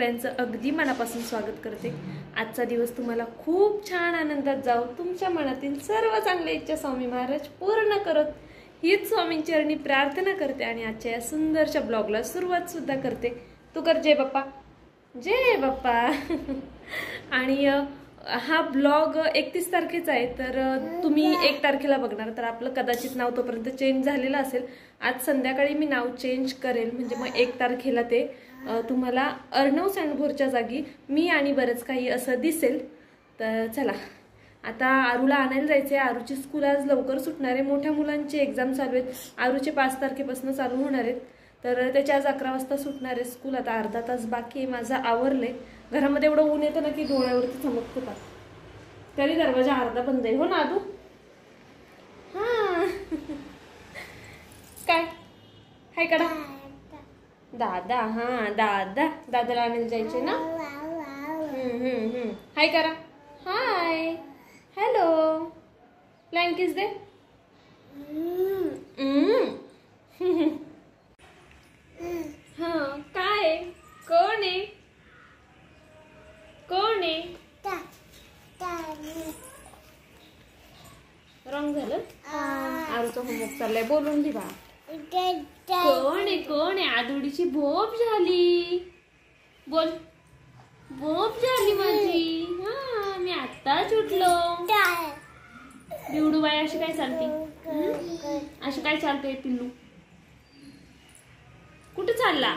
सगळ्यांचं अगदी मनापासून स्वागत करते। आजचा दिवस तुम्हाला खूप छान आनंदात जाओ, तुमच्या मनातील सर्व चांगल्या इच्छा स्वामी महाराज पूर्ण करत हीच स्वामींची चरणी प्रार्थना करते आणि आजच्या या सुंदरशा ब्लॉगला सुरुवात सुद्धा करते। तू कर जय बाप्पा, जय बाप्पा। आणि हा ब्लॉग 31 तारखेचा आहे, तर तुम्ही 1 तारखेला बघणार, तर आपलं कदाचित नाव तोपर्यंत चेंज झालेलं असेल। आज संध्याकाळी मी नाव चेंज करेल, म्हणजे मग 1 तारखेला ते तुम्हाला अर्णव सँडभोरच्या जागी मी आणि बरंच काही असं दिसेल। तर चला आता आरूला आणायला जायचे। आरूची स्कूल आज लवकर सुटणार आहे, मोठ्या मुलांची एक्झाम चालू आहेत। आरूचे 5 तारखेपासून चालू होणार आहेत, तर त्याच्या आज 11 वाजता सुटणार आहे स्कूल। आता अर्धा तास बाकी आहे, माझं आवरलंय। घरामध्ये एवढं ऊन येतं ना की डोळ्यावरती चमकतं का, तरी दरवाजा अर्धा बंद आहे। हो ना आदू? हा काय हाय कडा दादा, हा दादा, दादाला आणायला जायचे ना। हाय करा, हाय, हॅलो, फ्लाइंग किस दे। हा काय, कोण आहे, कोण आहे? रंग झालं। आरूचं होमवर्क चाललंय, बोलून दे बा। कोण आहे, कोण आहे? आदुडीची भोप झाली, बोल, भोप झाली माझी। हा मी आत्ताच उठलो। बिवडू बाई अशी काय चालते, अशी काय चालते पिल्लू? कुठे चालला?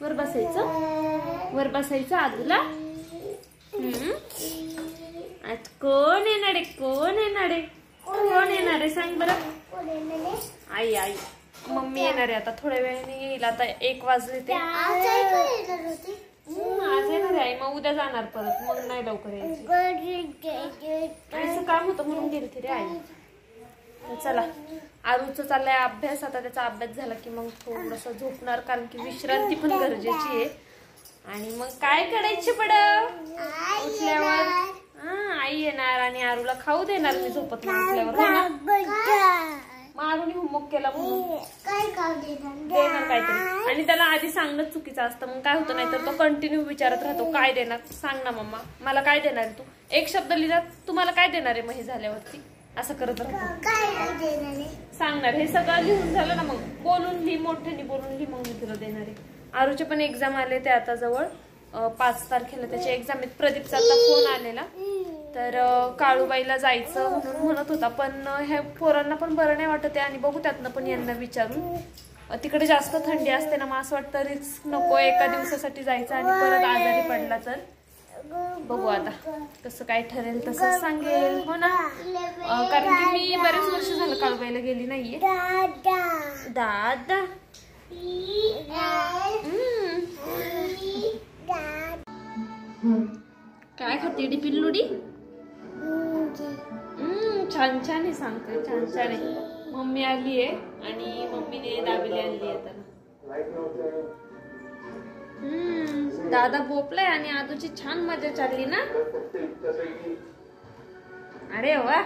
वर बसायचं, वर बसायचं आदूला। आज कोण येणार आहे, कोण येणार आहे, कोण येणार आहे सांग बरं? आई, आई मम्मी येणार आहे आता, थोड्या वेळाने येईल। आता 1 वाजले ते। आज येणार आहे, मग उद्या जाणार परत, मग नाही लवकर यायची। आईचं काम होतं म्हणून गेली रे आई। चला आरूचं चाललाय अभ्यास, आता त्याचा अभ्यास झाला की मग थोडस झोपणार, कारण की विश्रांती पण गरजेची आहे। आणि मग काय करायचे पड उठल्यावर? आई येणार आणि आरूला खाऊ देणार मी झोपत उठल्यावर। मग आरूने होमवर्क केला म्हणून देणार काहीतरी, आणि त्याला आधी सांगणं चुकीचं असतं। मग काय होतं, नाहीतर तो कंटिन्यू विचारत राहतो काय देणार, सांग ना मम्मा मला काय देणार आहे तू। एक शब्द लिहिला तुम्हाला काय देणार आहे, मग हे झाल्यावरती असं करत राहतो। सांगणार हे सगळं लिहून झालं ना, मग बोलून लिही, मोठ्याने बोलून लिही, मग मी तुला देणार आहे। आरूचे पण एक्झाम आले ते आता जवळ, 5 तारखेला त्याचे एक्झाम आहेत। प्रदीपचा आता फोन आलेला, तर काळूबाईला जायचं म्हणून म्हणत होता, पण ह्या पोरांना पण बरं नाही वाटत आहे, आणि बघू त्यातनं पण यांना विचारून। तिकडे जास्त थंडी असते ना, मग असं वाटतं रिस्क नको, एका दिवसासाठी जायचं आणि परत आजारी पडला तर। बघू आता कसं काय ठरेल तसं सांगेल, हो ना। कारण की मी बरेच वर्ष झालं काळूबाईला गेली नाहीये। दादा काय खाते डी पिल्लुडी? छान छान आहे, सांगतोय छान छान आहे। मम्मी आली आहे आणि मम्मीने दाबेली आणली आहे त्याला। दादा भोपलाय आणि आदूची छान मजा चालली ना। अरे वा,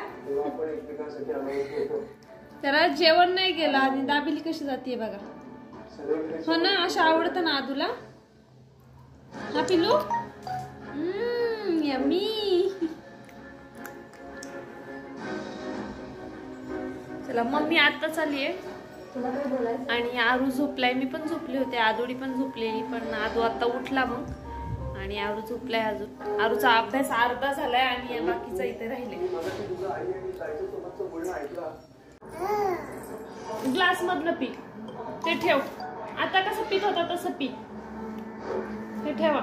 त्याला जेवण नाही गेलं आणि दाबेली कशी जाते बघा, हो ना। असं आवडतं ना आदूला, हा पिल्लू? यम्मी। चला मम्मी आत्ताच आली आहे आणि आरू झोपलाय, मी पण झोपले होते, आदुडी पण झोपलेली, पण आदू आता उठला मग, आणि आरू झोपलाय अजून। आरूचा अभ्यास अर्धा झालाय आणि बाकीचा इथे राहिले। ग्लास मधलं पी, ते ठेव, आता कसं पीत होता तसं पी, ते ठेवा,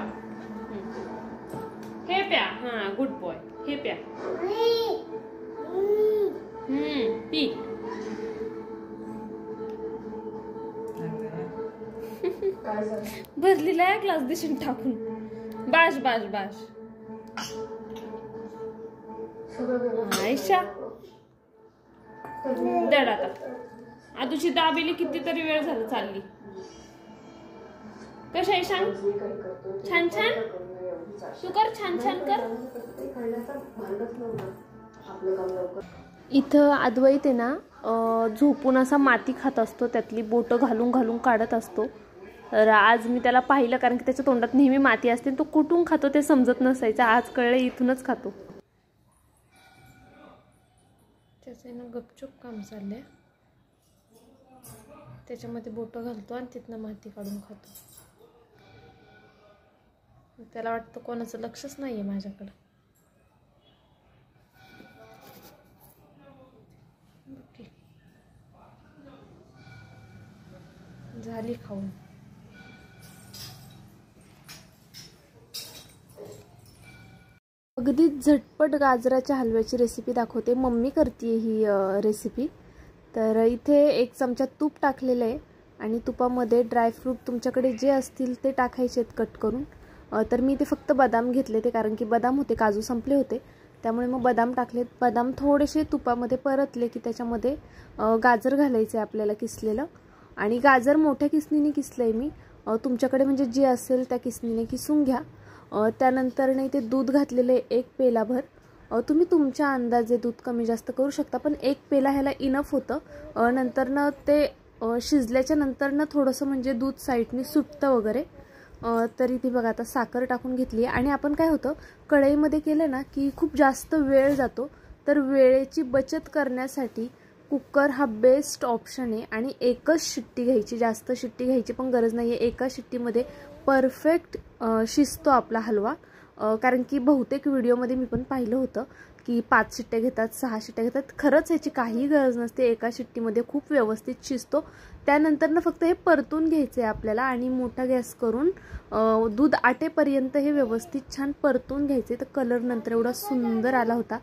हे प्या। हा गुड बॉय, हे प्या, पी। भरलेला आहे ग्लास दिसून टाकून, बाश बाश बाश। आयशा दड आता, आदूची दाबेली कितीतरी वेळ झालं चालली। कशी आहे सांग? छान छान, तू कर छान छान कर। इथं अद्वैत आहे ना, झोपून असा माती खात असतो, त्यातली बोटं घालून घालून काढत असतो। तर आज मी त्याला पाहिलं, कारण की त्याच्या तोंडात नेहमी माती असते, तो कुठून खातो ते समजत नसायचं. आज कळलं इथूनच खातो. त्याचं ना गपचूप काम चाललंय, त्याच्यामध्ये बोटं घालतो आणि तिथनं माती काढून खातो. त्याला वाटतं कोणाचं लक्षच नाहीये माझ्याकडं. झाली खाऊन. अगदी झटपट गाजराच्या हलव्याची रेसिपी दाखवते. मम्मी करते ही रेसिपी. तर इथे 1 चमचा तूप टाकलेलं आहे आणि तुपामध्ये ड्रायफ्रूट तुमच्याकडे जे असतील ते टाकायचे आहेत कट करून. तर मी इथे फक्त बदाम घेतले ते, कारण की बदाम होते, काजू संपले होते, त्यामुळे मग बदाम टाकलेत. बदाम थोडेसे तुपामध्ये परतले की त्याच्यामध्ये गाजर घालायचे आपल्याला किसलेलं. आणि गाजर मोठ्या किसणीने किसलंय मी. तुमच्याकडे म्हणजे जे असेल त्या किसणीने किसून घ्या. त्यानंतर नाही ते दूध घातलेले 1 पेलाभर. तुम्ही तुमच्या अंदाजे दूध कमी जास्त करू शकता, पण 1 पेला ह्याला इनफ होतं. नंतरनं ते शिजल्याच्या नंतरनं थोडंसं म्हणजे दूध साईडने सुटतं वगैरे. तरी ती बघा आता साखर टाकून घेतली. आणि आपण काय होतं, कढईमध्ये केलं ना की खूप जास्त वेळ जातो. तर वेळेची बचत करण्यासाठी कुकर हा बेस्ट ऑप्शन आहे. आणि एकच शिट्टी घ्यायची, जास्त शिट्टी घ्यायची पण गरज नाही आहे. एका शिट्टीमध्ये परफेक्ट शिजतो आपला हलवा. कारण की बहुतेक व्हिडिओमध्ये मी पण पाहिलं होतं की 5 शिट्ट्या घेतात, 6 शिट्ट्या घेतात. खरंच याची काही गरज नसते, एका शिट्टीमध्ये खूप व्यवस्थित शिजतो. त्यानंतर फक्त हे परतून घ्यायचं आहे आपल्याला आणि मोठा गॅस करून दूध आटेपर्यंत हे व्यवस्थित छान परतून घ्यायचे. तर कलर नंतर एवढा सुंदर आला होता.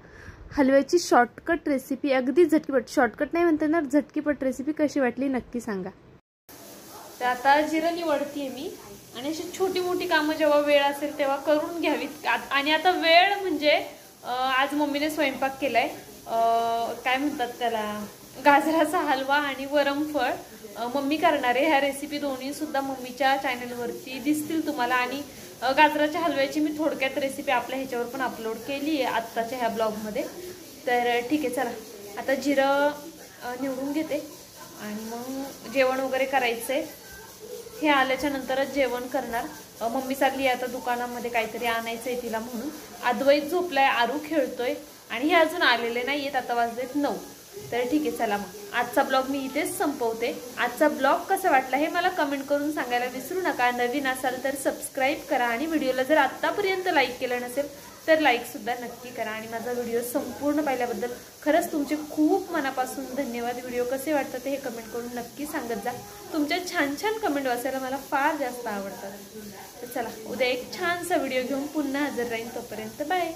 हलव्याची शॉर्टकट रेसिपी, अगदी झटकीपट, शॉर्टकट नाही म्हणता येणार, झटकीपट रेसिपी कशी वाटली नक्की सांगा. तर आता जिरं निवडतीये मी. आणि अशी छोटी मोठी कामं जेव्हा वेळ असेल तेव्हा करून घ्यावीत. आणि आता वेळ म्हणजे आज मम्मीने स्वयंपाक केलाय, काय म्हणतात त्याला, गाजराचा हलवा आणि वरमफळ मम्मी करणार आहे. ह्या रेसिपी दोन्ही सुद्धा मम्मीच्या चॅनलवरती दिसतील तुम्हाला. आणि गाजराच्या हलव्याची मी थोडक्यात रेसिपी आपल्या ह्याच्यावर पण अपलोड केली आहे आत्ताच्या ह्या ब्लॉगमध्ये. तर ठीक आहे, चला आता जिरं निवडून घेते आणि मग जेवण वगैरे करायचंय. हे आल्याच्या नंतरच जेवण करणार. मम्मी चालली आता दुकानामध्ये काहीतरी आणायचंय तिला म्हणून. अद्वैत झोपलाय, आरू खेळतोय आणि हे अजून आलेले नाही आहेत. आता वाजलेत 9. तर ठीक आहे, चला मग आजचा ब्लॉग मी इथेच संपवते. आजचा ब्लॉग कसा वाटला हे मला कमेंट करून सांगायला विसरू नका. नवीन असाल तर सबस्क्राईब करा आणि व्हिडिओला जर आत्तापर्यंत लाईक केलं नसेल तर लाईक सुद्धा नक्की करा. आणि माझा व्हिडिओ संपूर्ण पाहिल्याबद्दल खरंच तुमचे खूप मनापासून धन्यवाद. व्हिडिओ कसे वाटतात हे कमेंट करून नक्की सांगत जा. तुमच्या छान छान कमेंट वाचायला मला फार जास्त आवडतात. तर चला, उद्या एक छानसा व्हिडिओ घेऊन पुन्हा हजर राहीन. तोपर्यंत बाय.